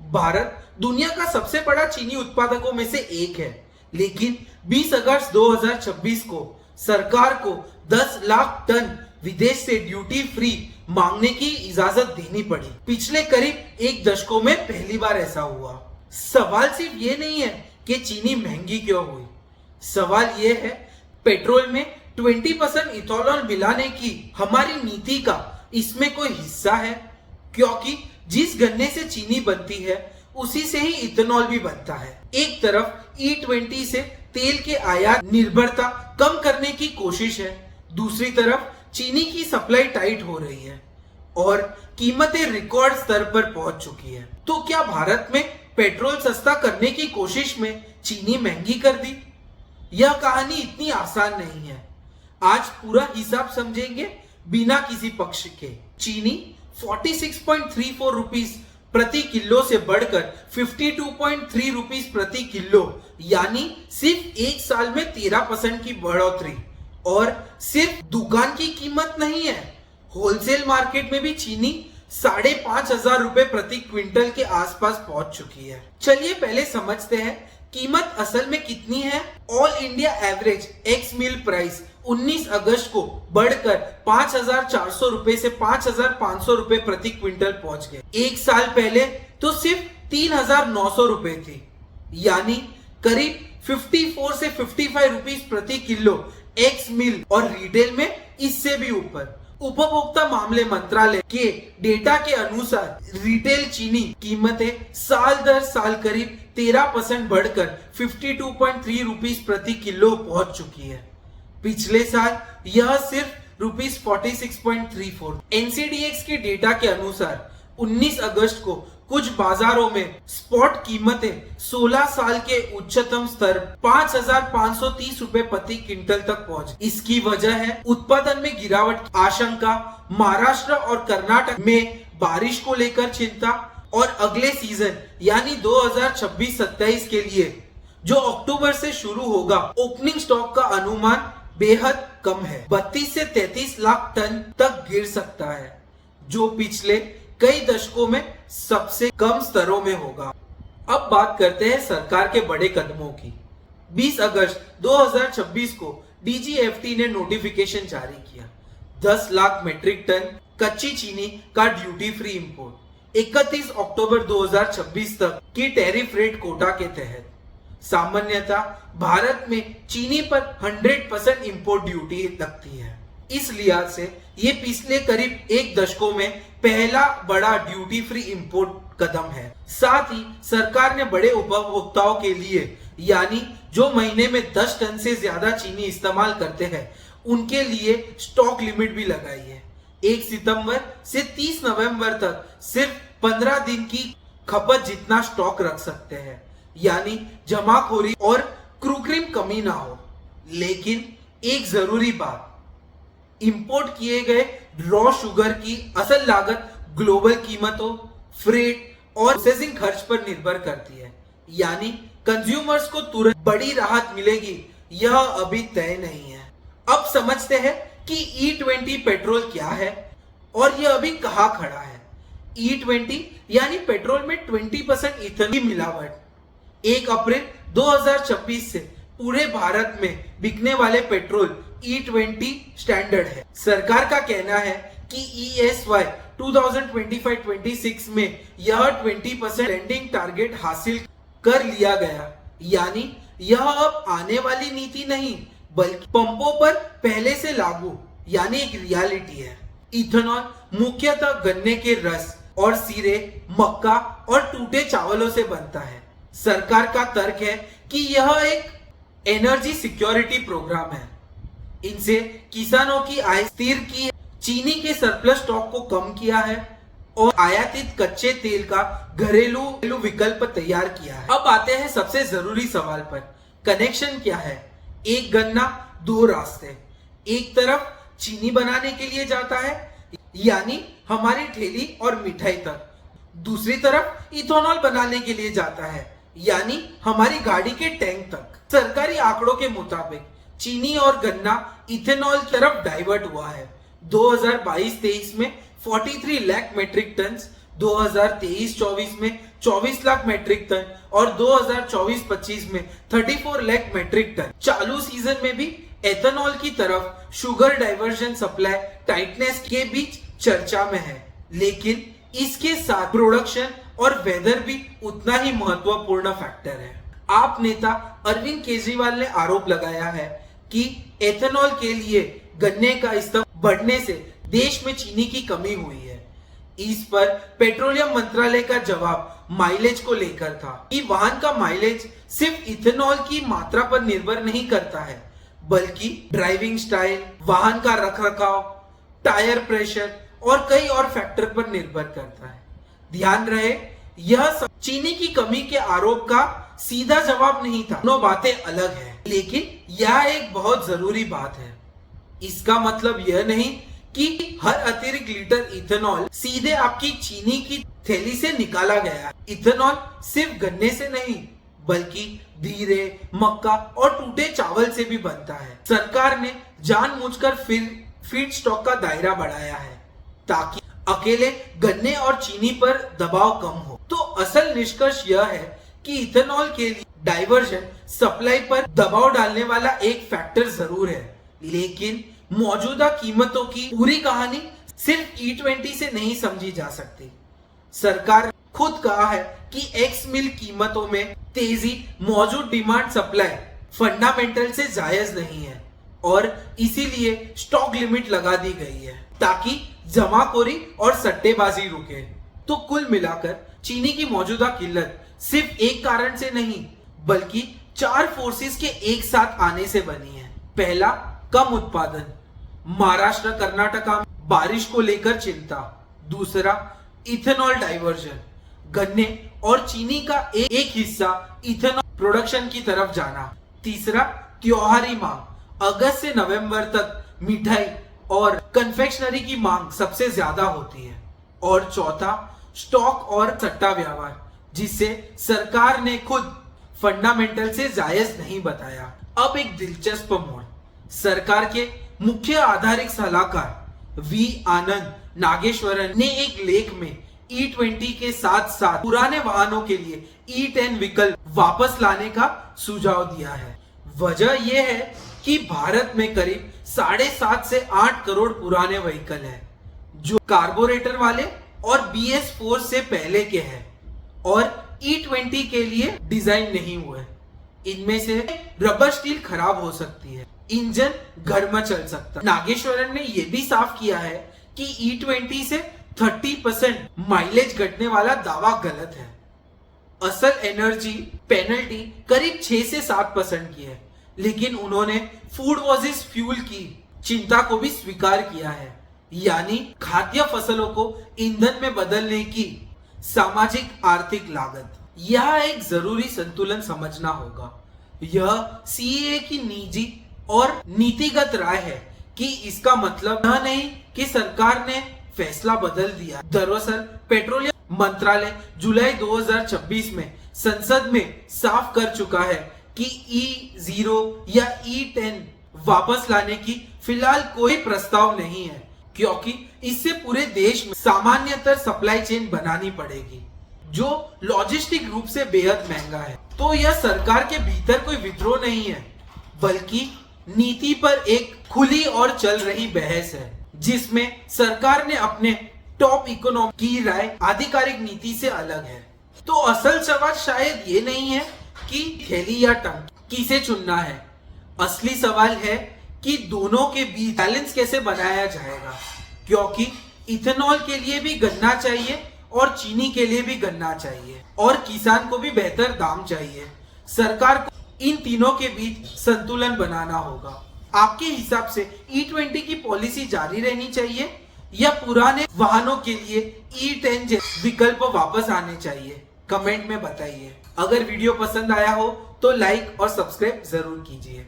भारत दुनिया का सबसे बड़ा चीनी उत्पादकों में से एक है, लेकिन 20 अगस्त 2026 को सरकार को 10 लाख टन विदेश से ड्यूटी फ्री मांगने की इजाजत देनी पड़ी। पिछले करीब एक दशकों में पहली बार ऐसा हुआ। सवाल सिर्फ ये नहीं है कि चीनी महंगी क्यों हुई, सवाल ये है पेट्रोल में 20% इथेनॉल मिलाने की हमारी नीति का इसमें कोई हिस्सा है, क्योंकि जिस गन्ने से चीनी बनती है उसी से ही इथेनॉल भी बनता है। एक तरफ E20 से तेल के आयात निर्भरता कम करने की कोशिश है, दूसरी तरफ चीनी की सप्लाई टाइट हो रही है और कीमतें रिकॉर्ड स्तर पर पहुंच चुकी है। तो क्या भारत में पेट्रोल सस्ता करने की कोशिश में चीनी महंगी कर दी? यह कहानी इतनी आसान नहीं है। आज पूरा हिसाब समझेंगे बिना किसी पक्ष के। चीनी 46.34 रुपीस प्रति किलो से बढ़कर 52.3 रुपीस प्रति किलो, यानी सिर्फ एक साल में 13% की बढ़ोतरी। और सिर्फ दुकान की कीमत नहीं है, होलसेल मार्केट में भी चीनी 5,500 रुपए प्रति क्विंटल के आसपास पहुंच चुकी है। चलिए पहले समझते हैं कीमत असल में कितनी है। ऑल इंडिया एवरेज एक्स मिल प्राइस 19 अगस्त को बढ़कर 5,400 रुपए से 5,500 रुपए प्रति क्विंटल पहुंच गए। एक साल पहले तो सिर्फ 3,900 रुपए थी, यानी करीब 54 से 55 रुपीस प्रति किलो एक्स मिल, और रिटेल में इससे भी ऊपर। उपभोक्ता मामले मंत्रालय के डेटा के अनुसार रिटेल चीनी कीमतें साल दर साल करीब 13% बढ़कर 52.3 रुपीस प्रति किलो पहुंच चुकी है। पिछले साल यह सिर्फ रुपीस 46.34। NCDX के डेटा के अनुसार 19 अगस्त को कुछ बाजारों में स्पॉट कीमतें 16 साल के उच्चतम स्तर 5,530 रुपए प्रति क्विंटल तक पहुंच। इसकी वजह है उत्पादन में गिरावट की आशंका, महाराष्ट्र और कर्नाटक में बारिश को लेकर चिंता, और अगले सीजन यानी 2026-27 के लिए जो अक्टूबर से शुरू होगा, ओपनिंग स्टॉक का अनुमान बेहद कम है। 32 से 33 लाख टन तक गिर सकता है, जो पिछले कई दशकों में सबसे कम स्तरों में होगा। अब बात करते हैं सरकार के बड़े कदमों की। 20 अगस्त 2026 को DGFT ने नोटिफिकेशन जारी किया। 10 लाख मीट्रिक टन कच्ची चीनी का ड्यूटी फ्री इंपोर्ट 31 अक्टूबर 2026 तक की टैरिफ रेट कोटा के तहत। सामान्यतः भारत में चीनी पर 100% इंपोर्ट ड्यूटी लगती है। इस लिहाज से ये पिछले करीब एक दशकों में पहला बड़ा ड्यूटी फ्री इंपोर्ट कदम है। साथ ही सरकार ने बड़े उपभोक्ताओं के लिए, यानी जो महीने में 10 टन से ज्यादा चीनी इस्तेमाल करते हैं, उनके लिए स्टॉक लिमिट भी लगाई है। 1 सितंबर से 30 नवंबर तक सिर्फ 15 दिन की खपत जितना स्टॉक रख सकते हैं, यानी जमाखोरी और क्रूक्रिम कमी ना हो। लेकिन एक जरूरी बात, इंपोर्ट किए गए रॉ शुगर की असल लागत ग्लोबल कीमतों, फ्रेट और प्रोसेसिंग खर्च पर निर्भर करती है, यानी कंज्यूमर्स को तुरंत बड़ी राहत मिलेगी यह अभी तय नहीं है। अब समझते हैं कि E20 पेट्रोल क्या है और यह अभी कहां खड़ा है। E20 यानी पेट्रोल में 20% इथेनॉल की मिलावट। 1 अप्रैल 2026 से पूरे भारत में बिकने वाले पेट्रोल E20 स्टैंडर्ड है। सरकार का कहना है कि ESY 2025-26 में यह 20% लेंडिंग टारगेट हासिल कर लिया गया, यानी यह अब आने वाली नीति नहीं बल्कि पंपों पर पहले से लागू, यानी एक रियलिटी है। इथेनॉल मुख्यतः गन्ने के रस और सिरे, मक्का और टूटे चावलों से बनता है। सरकार का तर्क है कि यह एक एनर्जी सिक्योरिटी प्रोग्राम है। इनसे किसानों की आय स्थिर की, चीनी के सरप्लस स्टॉक को कम किया है और आयातित कच्चे तेल का घरेलू विकल्प तैयार किया है। अब आते हैं सबसे जरूरी सवाल पर, कनेक्शन क्या है? एक गन्ना दो रास्ते। एक तरफ चीनी बनाने के लिए जाता है, यानी हमारी ठेली और मिठाई तक। दूसरी तरफ इथेनॉल बनाने के लिए जाता है, यानी हमारी गाड़ी के टैंक तक। सरकारी आंकड़ों के मुताबिक चीनी और गन्ना इथेनॉल की तरफ डाइवर्ट हुआ है। 2022-23 में 43 लाख मीट्रिक टन, 2023-24 में 24 लाख मेट्रिक टन और 2024-25 में 34 लाख मेट्रिक टन। चालू सीजन में भी एथेनॉल की तरफ शुगर डाइवर्जन सप्लाई टाइटनेस के बीच चर्चा में है, लेकिन इसके साथ प्रोडक्शन और वेदर भी उतना ही महत्वपूर्ण फैक्टर है। आप नेता अरविंद केजरीवाल ने आरोप लगाया है कि एथेनॉल के लिए गन्ने का इस्तेमाल बढ़ने से देश में चीनी की कमी हुई है। इस पर पेट्रोलियम मंत्रालय का जवाब माइलेज को लेकर था कि वाहन का माइलेज सिर्फ इथेनॉल की मात्रा पर निर्भर नहीं करता है, बल्कि ड्राइविंग स्टाइल, वाहन का रखरखाव, टायर प्रेशर और कई और फैक्टर पर निर्भर करता है। ध्यान रहे, यह सब चीनी की कमी के आरोप का सीधा जवाब नहीं था। दोनों बातें अलग हैं, लेकिन यह एक बहुत जरूरी बात है। इसका मतलब यह नहीं कि हर अतिरिक्त लीटर इथेनॉल सीधे आपकी चीनी की थैली से निकाला गया है। इथेनॉल सिर्फ गन्ने से नहीं, बल्कि धीरे, मक्का और टूटे चावल से भी बनता है। सरकार ने जानबूझकर फीड स्टॉक का दायरा बढ़ाया है ताकि अकेले गन्ने और चीनी पर दबाव कम हो। तो असल निष्कर्ष यह है कि इथेनॉल के लिए डाइवर्जन सप्लाई पर दबाव डालने वाला एक फैक्टर जरूर है, लेकिन मौजूदा कीमतों की पूरी कहानी सिर्फ E20 से नहीं समझी जा सकती। सरकार ने खुद कहा है कि एक्स मिल कीमतों में तेजी मौजूद डिमांड सप्लाई फंडामेंटल से जायज नहीं है और इसीलिए स्टॉक लिमिट लगा दी गई है ताकि जमाखोरी और सट्टेबाजी रुके। तो कुल मिलाकर चीनी की मौजूदा किल्लत सिर्फ एक कारण से नहीं, बल्कि 4 फोर्सेस के एक साथ आने से बनी है। पहला, कम उत्पादन, महाराष्ट्र कर्नाटका में बारिश को लेकर चिंता। दूसरा, इथेनॉल डाइवर्जन, गन्ने और चीनी का एक हिस्सा इथेनॉल प्रोडक्शन की तरफ जाना। तीसरा, त्योहारी मांग, अगस्त से नवंबर तक मिठाई और कन्फेक्शनरी की मांग सबसे ज्यादा होती है। और चौथा, स्टॉक और सट्टा व्यवहार, जिसे सरकार ने खुद फंडामेंटल से जायज नहीं बताया। अब एक दिलचस्प मोड़, सरकार के मुख्य आधारिक सलाहकार वी आनंद नागेश्वरन ने एक लेख में E20 के साथ साथ पुराने वाहनों के लिए E10 विकल्प वापस लाने का सुझाव दिया है। वजह यह है कि भारत में करीब 7.5 से 8 करोड़ पुराने व्हीकल हैं, जो कार्बोरेटर वाले और BS4 से पहले के हैं और E20 के लिए डिजाइन नहीं हुए। इनमें से रबर स्टील खराब हो सकती है, इंजन घर में चल सकता है। नागेश्वरन ने यह भी साफ किया है कि E20 से 30% माइलेज घटने वाला दावा गलत है। असल एनर्जी पेनल्टी करीब 6 से 7% की है, लेकिन उन्होंने फूड वर्सेस फ्यूल की चिंता को भी स्वीकार किया है, यानी खाद्य फसलों को ईंधन में बदलने की सामाजिक आर्थिक लागत। यह एक जरूरी संतुलन समझना होगा। यह सीए की निजी और नीतिगत राय है कि इसका मतलब यह नहीं कि सरकार ने फैसला बदल दिया। दरअसल पेट्रोलियम मंत्रालय जुलाई 2026 में संसद में साफ कर चुका है कि E0 या E10 वापस लाने की फिलहाल कोई प्रस्ताव नहीं है, क्योंकि इससे पूरे देश में सामान्यतर सप्लाई चेन बनानी पड़ेगी, जो लॉजिस्टिक रूप से बेहद महंगा है। तो यह सरकार के भीतर कोई विद्रोह नहीं है, बल्कि नीति पर एक खुली और चल रही बहस है, जिसमें सरकार ने अपने टॉप इकोनॉमी की राय आधिकारिक नीति से अलग है। तो असल सवाल शायद ये नहीं है कि थैली या टंकी किसे चुनना है। असली सवाल है कि दोनों के बीच बैलेंस कैसे बनाया जाएगा, क्योंकि इथेनॉल के लिए भी गन्ना चाहिए और चीनी के लिए भी गन्ना चाहिए और किसान को भी बेहतर दाम चाहिए। सरकार को इन तीनों के बीच संतुलन बनाना होगा। आपके हिसाब से E20 की पॉलिसी जारी रहनी चाहिए या पुराने वाहनों के लिए E10 विकल्प वापस आने चाहिए? कमेंट में बताइए। अगर वीडियो पसंद आया हो तो लाइक और सब्सक्राइब जरूर कीजिए।